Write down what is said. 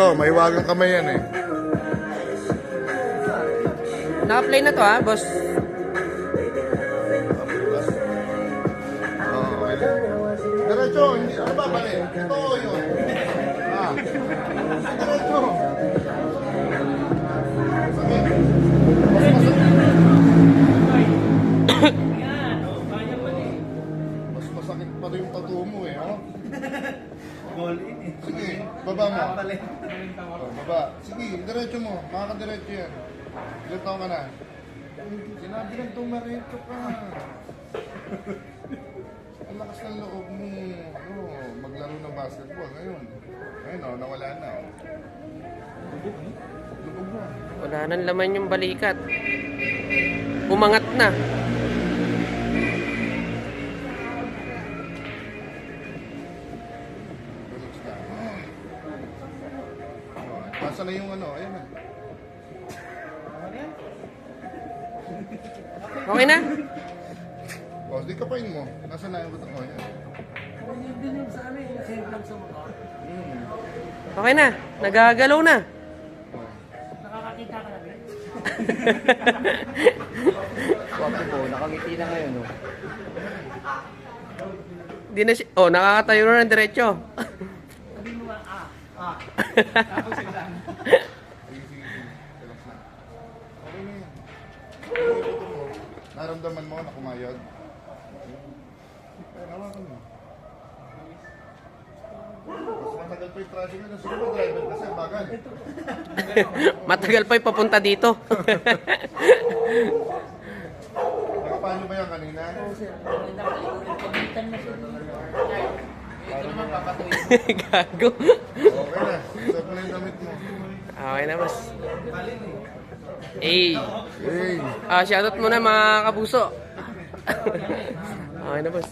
ko, mahiwagang kamay yan eh. Naka-play na to ha, boss. Oo, okay na. Diretso, hindi ano ba bali? Ito yun. Ah. Diretso. Mas masakit pa rin yung tattoo mo eh, oh. Sige, baba mo. Baba. Sige, diretso mo. Makakadiretso yan. Ilan taon ka na? Sinabi lang tumaretso ka. Ang lakas ng loob mo, maglaro ng basketball ngayon. Ngayon, nawala na. Lubog na. Wala nang laman yung balikat. Umangat na. Relax na. Pasa na yung ano, ayan na. Okay na? O, di kapain mo. Nasa na yung batak mo, ayan. Okay na. Nagagalaw na. Swerte po, nakangiti na ngayon, no? Di na siya. Oh, nakakatayo na ng diretso. Sige, sige, sige. Relax na. Okay na yan. Ito mo. Naramdaman mo na kumayod? Ay, hawakan mo. Mas matagal pa yung traffic na. Siguro driver kasi bagal. Matagal pa yung papunta dito. Nakapaano ba yan kanina? Gago. Okay na. Saan mo na yung damit mo? Okay na, boss. Hey. Hey! Shoutout muna mga kabuso. Okay na, boss.